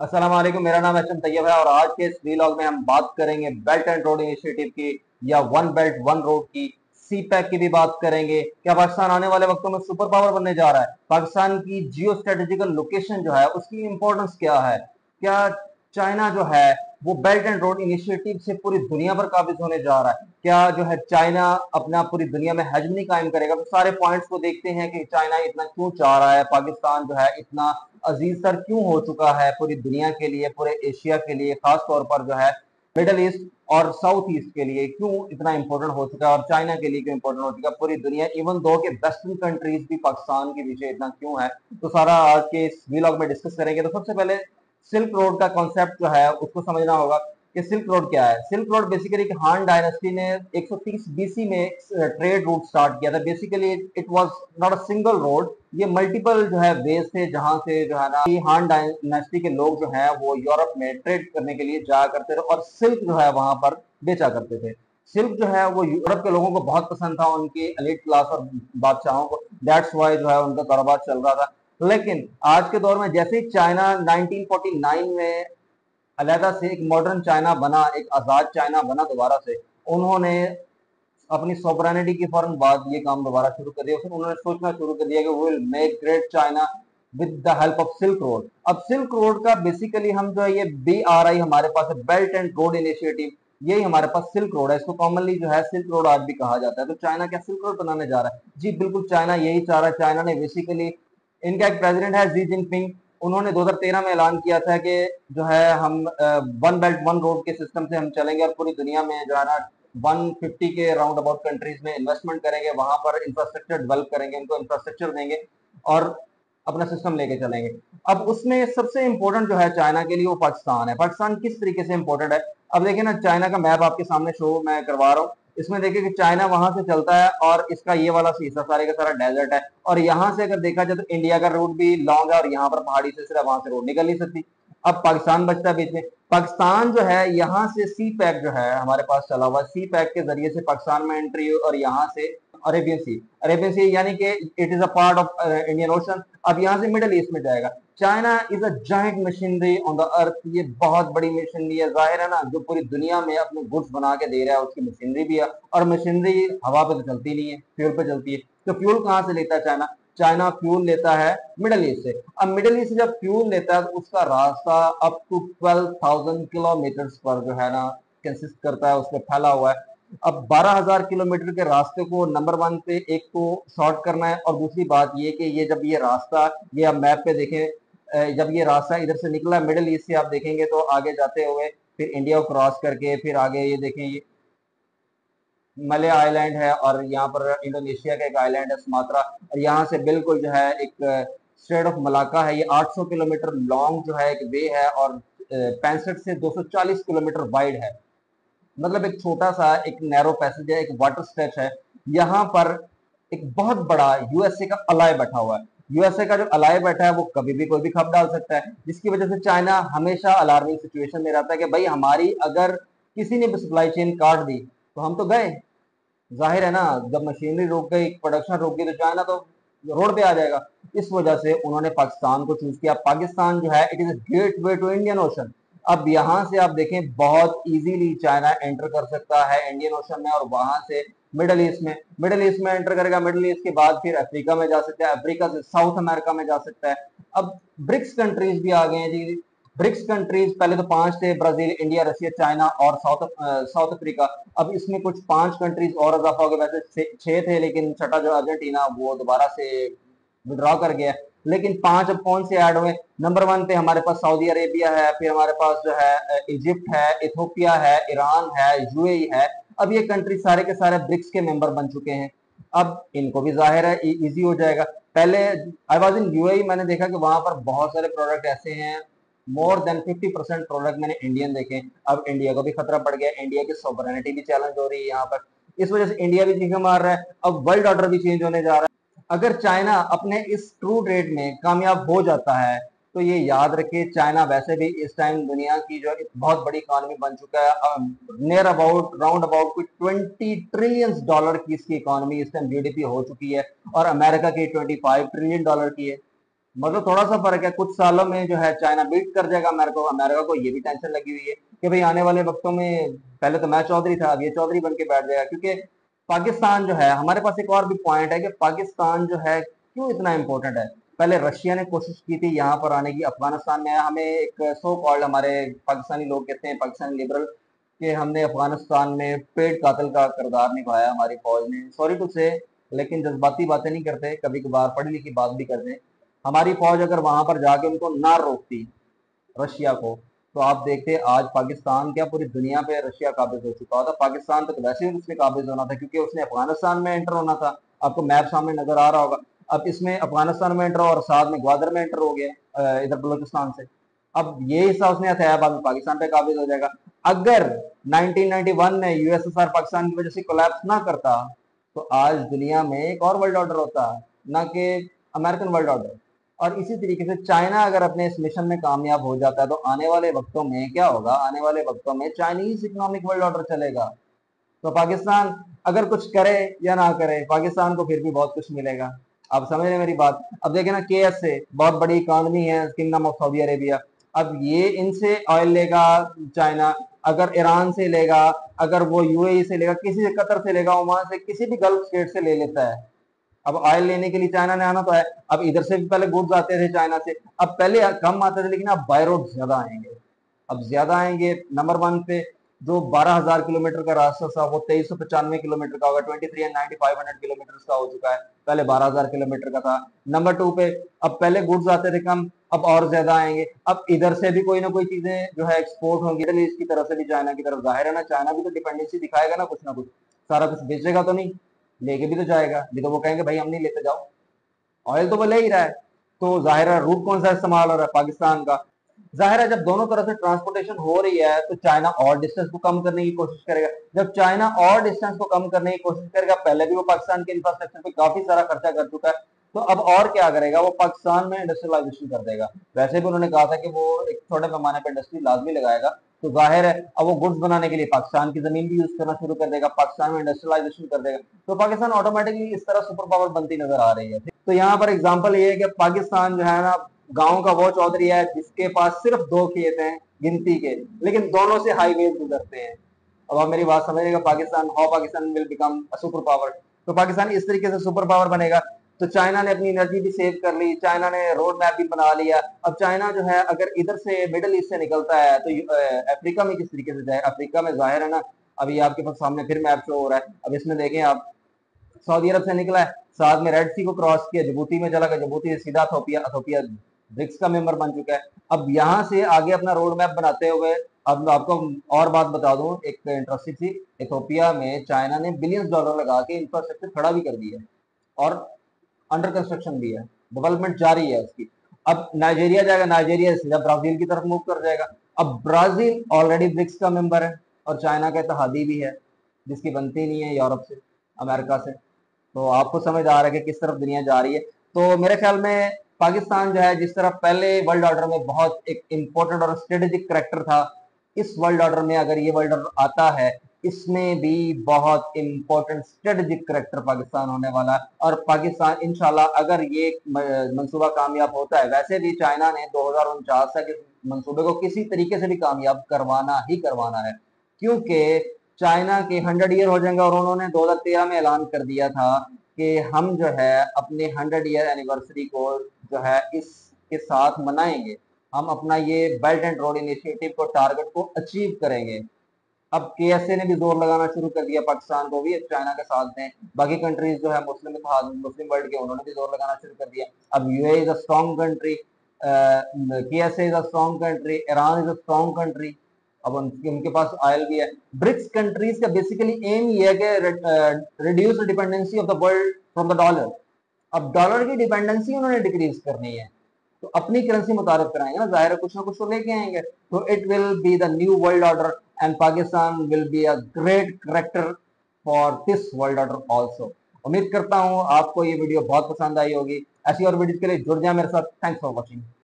अस्सलाम वालेकुम। मेरा नाम एचएम तैयब है और आज के इस व्लॉग में हम बात करेंगे बेल्ट एंड रोड इनिशिएटिव की या वन बेल्ट वन रोड की, सी पैक की भी बात करेंगे। क्या पाकिस्तान आने वाले वक्तों में सुपर पावर बनने जा रहा है? पाकिस्तान की जियो स्ट्रेटेजिकल लोकेशन जो है उसकी इंपॉर्टेंस क्या है? क्या चाइना जो है वो बेल्ट एंड रोड इनिशिएटिव से पूरी दुनिया पर काबिज होने जा रहा है? क्या जो है चाइना अपना पूरी दुनिया में हेजमनी कायम करेगा? तो सारे पॉइंट्स को देखते हैं कि चाइना इतना क्यों चाह रहा है, पाकिस्तान जो है इतना अजीज सर क्यों हो चुका है पूरी दुनिया के लिए, पूरे एशिया के लिए, खास तौर पर जो है मिडल ईस्ट और साउथ ईस्ट के लिए क्यों इतना इंपॉर्टेंट हो चुका है, और चाइना के लिए क्यों इंपॉर्टेंट हो चुका है पूरी दुनिया, इवन दो के वेस्टर्न कंट्रीज भी पाकिस्तान के पीछे इतना क्यों है। तो सारा आज के इस व्लॉग में डिस्कस करेंगे। तो सबसे पहले सिल्क रोड का कॉन्सेप्ट जो है उसको समझना होगा कि सिल्क रोड क्या है। सिल्क रोड बेसिकली हान डायनेस्टी ने 130 बीसी में ट्रेड रूट स्टार्ट किया था। Basically it was not a single road, ये मल्टीपल जो है वेज थे जहां से जो है ना हान डायनेस्टी के लोग जो है वो यूरोप में ट्रेड करने के लिए जाया करते थे और सिल्क जो है वहां पर बेचा करते थे। सिल्क जो है वो यूरोप के लोगों को बहुत पसंद था, उनकी एलिट क्लास और बादशाहों को। दैट्स वाई जो है उनका कारोबार चल रहा था। लेकिन आज के दौर में जैसे ही चाइना 1949 में अलहदा से एक मॉडर्न चाइना बना, एक आजाद चाइना बना दोबारा से, उन्होंने अपनी सॉवरेनिटी की फौरन बाद ये काम दोबारा शुरू कर दिया। फिर उन्होंने सोचना शुरू कर दिया कि will make great China with the help of silk road. अब सिल्क रोड का बेसिकली हम जो है ये BRI हमारे पास है, बेल्ट एंड रोड इनिशिएटिव, यही हमारे पास सिल्क रोड है। इसको कॉमनली जो है सिल्क रोड आज भी कहा जाता है। तो चाइना क्या सिल्क रोड बनाने जा रहा है? जी बिल्कुल, चाइना यही चाह रहा है। चाइना ने बेसिकली, इनका एक प्रेसिडेंट है जी जिनपिंग, उन्होंने 2013 में ऐलान किया था कि जो है हम वन बेल्ट वन रोड के सिस्टम से हम चलेंगे और पूरी दुनिया में जो है ना 150 के राउंड अबाउट कंट्रीज में इन्वेस्टमेंट करेंगे, वहां पर इंफ्रास्ट्रक्चर डेवलप करेंगे, उनको इंफ्रास्ट्रक्चर देंगे और अपना सिस्टम लेके चलेंगे। अब उसमें सबसे इंपॉर्टेंट जो है चाइना के लिए वो पाकिस्तान है। पाकिस्तान किस तरीके से इंपॉर्टेंट है? अब देखिए ना, चाइना का मैप आपके सामने शो मैं करवा रहा हूँ। इसमें देखिए कि चाइना वहां से चलता है और इसका ये वाला हिस्सा सारे का सारा डेजर्ट है, और यहाँ से अगर देखा जाए तो इंडिया का रूट भी लॉन्ग है और यहाँ पर पहाड़ी से सिर्फ वहां से रोड निकल नहीं सकती। अब पाकिस्तान बचता है बीच में। पाकिस्तान जो है यहाँ से सी पैक जो है हमारे पास चला हुआ, सी पैक के जरिए से पाकिस्तान में एंट्री हुई और यहाँ से अरेबियन सी, अरेबियन सी यानी कि it is a part of Indian ocean. अब यहाँ से मिडल ईस्ट में जाएगा। China is a giant machinery on the earth, ये बहुत बड़ी मशीनरी है। जाहिर है ना, जो पूरी दुनिया में अपने गुड्स बना के दे रहा है उसकी मशीनरी भी है, और मशीनरी हवा पे तो चलती नहीं है, फ्यूल पे चलती है। तो फ्यूल कहाँ से लेता है चाइना? चाइना फ्यूल लेता है मिडल ईस्ट से। अब मिडल ईस्ट से जब फ्यूल लेता है तो उसका रास्ता अप टू 12,000 किलोमीटर पर जो है ना कंसिस्ट करता है, उसमें फैला हुआ है। अब 12,000 किलोमीटर के रास्ते को नंबर वन पे एक तो शॉर्ट करना है, और दूसरी बात ये कि ये जब ये रास्ता, ये आप मैप पे देखें, जब ये रास्ता इधर से निकला मिडल ईस्ट से, आप देखेंगे तो आगे जाते हुए फिर इंडिया को क्रॉस करके फिर आगे ये देखें, ये मले आइलैंड है और यहाँ पर इंडोनेशिया का एक आइलैंड है सुमात्रा, और यहाँ से बिल्कुल जो है एक स्ट्रेट ऑफ मलाका है। ये 800 किलोमीटर लॉन्ग जो है एक वे है और 65 से 240 किलोमीटर वाइड है। मतलब एक छोटा सा एक नैरो पैसेज है, एक वाटर स्ट्रेच है। यहाँ पर एक बहुत बड़ा यूएसए का अलाय बैठा हुआ है। यूएसए का जो अलाय बैठा है वो कभी भी कोई भी खप डाल सकता है, जिसकी वजह से चाइना हमेशा अलार्मिंग सिचुएशन में रहता है कि भाई हमारी अगर किसी ने भी सप्लाई चेन काट दी तो हम तो गए। जाहिर है ना, जब मशीनरी रुक गई, प्रोडक्शन रुक गई, तो चाइना तो रोड पे आ जाएगा। इस वजह से उन्होंने पाकिस्तान को चूज किया। पाकिस्तान जो है it is gateway to Indian ocean. अब यहाँ से आप देखें बहुत इजीली चाइना एंटर कर सकता है इंडियन ओशन में, और वहां से मिडल ईस्ट में एंटर करेगा। मिडल ईस्ट के बाद फिर अफ्रीका में जा सकता है, अफ्रीका से साउथ अमेरिका में जा सकता है। अब ब्रिक्स कंट्रीज भी आ गए हैं जी। ब्रिक्स कंट्रीज पहले तो पांच थे, ब्राजील, इंडिया, रशिया, चाइना और साउथ अफ्रीका। अब इसमें कुछ पांच कंट्रीज और इजाफा हो गया। वैसे छह थे, लेकिन छठा जो अर्जेंटीना वो दोबारा से विड्रॉ कर गया। लेकिन पांच अब कौन से ऐड हुए? नंबर वन पे हमारे पास सऊदी अरेबिया है, फिर हमारे पास जो है इजिप्ट है, इथोपिया है, ईरान है, यूएई है। अब ये कंट्री सारे के सारे ब्रिक्स के मेंबर बन चुके हैं। अब इनको भी जाहिर है इजी हो जाएगा। पहले आई वॉज इन यूएई, मैंने देखा कि वहां पर बहुत सारे प्रोडक्ट ऐसे हैं, मोर देन 50% प्रोडक्ट मैंने इंडियन देखे। अब इंडिया को भी खतरा पड़ गया, इंडिया की सॉवरेनिटी भी चैलेंज हो रही है यहाँ पर। इस वजह से इंडिया भी चीखें मार रहा है। अब वर्ल्ड ऑर्डर भी चेंज होने जा रहा है। अगर चाइना अपने इस ट्रू ट्रेड में कामयाब हो जाता है तो ये याद रखिए, चाइना वैसे भी इस टाइम दुनिया की जो बहुत बड़ी इकोनॉमी बन चुका है। नियर अबाउट राउंड अबाउट कुछ $20 ट्रिलियन की इसकी इकोनॉमी इस टाइम जीडीपी हो चुकी है, और अमेरिका की $25 ट्रिलियन की है। मतलब थोड़ा सा फर्क है, कुछ सालों में जो है चाइना बीट कर जाएगा अमेरिका को। अमेरिका को ये भी टेंशन लगी हुई है कि भाई आने वाले वक्तों में, पहले तो मैं चौधरी था, अब ये चौधरी बन के बैठ जाएगा। क्योंकि पाकिस्तान जो है, हमारे पास एक और भी पॉइंट है कि पाकिस्तान जो है क्यों इतना इंपॉर्टेंट है। पहले रशिया ने कोशिश की थी यहाँ पर आने की, अफगानिस्तान में आया। हमें एक सो कॉल्ड, हमारे पाकिस्तानी लोग कहते हैं, पाकिस्तानी लिबरल, कि हमने अफगानिस्तान में पेट कातिल का किरदार निभाया हमारी फौज ने। सॉरी टू से, लेकिन जज्बाती बातें नहीं करते, कभी कभार पढ़ी लिखी बात भी करते हैं। हमारी फौज अगर वहां पर जाके उनको ना रोकती, रशिया को, तो आप देखते आज पाकिस्तान क्या पूरी दुनिया पे रशिया काबिज हो चुका होता। पाकिस्तान तक वैसे ही उसने काबिज होना था, क्योंकि उसने अफगानिस्तान में एंटर होना था। आपको मैप सामने नजर आ रहा होगा। अब इसमें अफगानिस्तान में एंटर और साथ में ग्वादर में एंटर हो गया, इधर बलोचिस्तान से। अब ये हिस्सा उसने हथेया, बाद में पाकिस्तान पे काबिज हो जाएगा। अगर 1991 में यूएसएसआर पाकिस्तान की वजह से कोलैप्स ना करता, तो आज दुनिया में एक और वर्ल्ड ऑर्डर होता, ना कि अमेरिकन वर्ल्ड ऑर्डर। और इसी तरीके से चाइना अगर अपने इस मिशन में कामयाब हो जाता है, तो आने वाले वक्तों में क्या होगा, आने वाले वक्तों में चाइनीज इकोनॉमिक वर्ल्ड ऑर्डर चलेगा। तो पाकिस्तान अगर कुछ करे या ना करे, पाकिस्तान को फिर भी बहुत कुछ मिलेगा। आप समझ रहे हैं मेरी बात। अब देखें ना, केएस से बहुत बड़ी इकोनॉमी है, किंगडम ऑफ सऊदी अरेबिया। अब ये इनसे ऑयल लेगा चाइना, अगर ईरान से लेगा, अगर वो यूएई से लेगा, किसी से, कतर से लेगा, ओमान से, किसी भी गल्फ स्टेट से ले लेता है। अब ऑयल लेने के लिए चाइना ने आना तो है। अब इधर से भी पहले गुड्स आते थे चाइना से, अब पहले कम आते थे, लेकिन अब बाय रोड ज्यादा आएंगे। अब ज्यादा आएंगे। नंबर वन पे जो 12,000 किलोमीटर का रास्ता था, वो 2395 किलोमीटर का होगा, 23,9500 का हो चुका है। पहले 12,000 किलोमीटर का था। नंबर टू पे, अब पहले गुड्स आते थे कम, अब और ज्यादा आएंगे। अब इधर से भी कोई ना कोई चीजें जो है एक्सपोर्ट होंगी, मिडल ईस्ट की तरफ से भी चाइना की तरफ। जाहिर है ना, चाइना भी तो डिपेंडेंसी दिखाएगा ना कुछ। सारा कुछ बेचेगा तो नहीं, लेके भी तो जाएगा। भी तो वो कहेंगे भाई हम नहीं लेते, जाओ। ऑयल तो वो ले ही रहा है। तो जाहिर है रूट कौन सा इस्तेमाल हो रहा है, पाकिस्तान का। जाहिर है जब दोनों तरफ से ट्रांसपोर्टेशन हो रही है, तो चाइना और डिस्टेंस को कम करने की कोशिश करेगा। जब चाइना और डिस्टेंस को कम करने की कोशिश करेगा, पहले भी वो पाकिस्तान के इंफ्रास्ट्रक्चर पे काफी सारा खर्चा कर चुका है, तो अब और क्या करेगा, वो पाकिस्तान में इंडस्ट्रियलाइजेशन कर देगा। वैसे भी उन्होंने कहा था कि वो एक छोटे पैमाने पर इंडस्ट्री लाजमी लगाएगा। तो जाहिर है अब वो गुड्स बनाने के लिए पाकिस्तान की जमीन भी यूज करना शुरू कर देगा, पाकिस्तान में इंडस्ट्रियलाइजेशन कर देगा। तो पाकिस्तान ऑटोमेटिकली इस तरह सुपर पावर बनती नजर आ रही है। तो यहाँ पर एग्जाम्पल ये है कि पाकिस्तान जो है ना, गांव का वो चौधरी है जिसके पास सिर्फ 2 खेत हैं गिनती के, लेकिन दोनों से हाईवे गुजरते हैं। अब आप मेरी बात समझिएगा, Pakistan, how Pakistan will become a super power. तो पाकिस्तान इस तरीके से सुपर पावर बनेगा। तो चाइना ने अपनी एनर्जी भी सेव कर ली, चाइना ने रोड मैप भी बना लिया। अब चाइना जो है अगर इधर से मिडिल ईस्ट से निकलता है, तो अफ्रीका में किस तरीके से जाए। अफ्रीका में जाहिर है ना, अभी आपके पास सामने फिर मैप शो हो रहा है। अब इसमें देखें आप, सऊदी अरब से निकला है, साथ में रेड सी को क्रॉस किया, जिबूती में चला गया, जिबूती से सीधा अथोपिया, अथोपिया ब्रिक्स का मेंबर बन चुका है। अब यहाँ से आगे अपना रोड मैप बनाते हुए, अब आपको और बात बता दूं एक इंटरेस्टिंग सी, इथोपिया में चाइना ने बिलियंस डॉलर लगा के इंफ्रास्ट्रक्चर खड़ा भी कर दिया है, और अंडर कंस्ट्रक्शन भी है, डेवलपमेंट जारी है उसकी। अब नाइजीरिया जाएगा, नाइजीरिया सीधा ब्राजील की तरफ मूव कर जाएगा। अब ब्राजील ऑलरेडी ब्रिक्स का मेंबर है और चाइना का इत्तेहादी भी है, जिसकी बनती नहीं है यूरोप से, अमेरिका से। तो आपको समझ आ रहा है कि किस तरफ दुनिया जा रही है। तो मेरे ख्याल में पाकिस्तान जो है, जिस तरह पहले वर्ल्ड ऑर्डर में बहुत एक इंपॉर्टेंट और स्ट्रेटेजिक करेक्टर था, इस वर्ल्ड ऑर्डर में अगर ये वर्ल्ड ऑर्डर आता है, इसमें भी बहुत इंपॉर्टेंट स्ट्रेटेजिक करेक्टर पाकिस्तान होने वाला है। और पाकिस्तान इंशाल्लाह अगर ये मंसूबा कामयाब होता है, वैसे भी चाइना ने 2049 तक इस मंसूबे को किसी तरीके से भी कामयाब करवाना ही करवाना है, क्योंकि चाइना के 100 ईयर हो जाएंगे, और उन्होंने 2013 में ऐलान कर दिया था कि हम जो है अपने 100 ईयर एनिवर्सरी को जो है इसके साथ मनाएंगे। हम अपना ये बेल्ट एंड रोड इनिशिएटिव को, टारगेट को अचीव करेंगे। अब केएसए ने भी जोर लगाना शुरू कर दिया पाकिस्तान को भी चाइना के साथ दें। बाकी कंट्रीज जो है मुस्लिम वर्ल्ड के, उन्होंने भी जोर लगाना शुरू कर दिया। अब UAE is a strong country, KSA is a strong country, Iran is a strong country. अब उनके पास ऑयल भी है। ब्रिक्स कंट्रीज का बेसिकली एम ये है कि reduce dependency of the world from the dollar. अब डॉलर की डिपेंडेंसी उन्होंने डिक्रीज करनी है, तो अपनी करेंसी मुतारिफ कराएंगे ना, जाहिर है कुछ ना कुछ तो लेके आएंगे। तो it will be the new world order, and Pakistan will be a great character for this world order also. उम्मीद करता हूँ आपको ये वीडियो बहुत पसंद आई होगी। ऐसी और वीडियो के लिए जुड़ जाए मेरे साथ। Thanks for watching.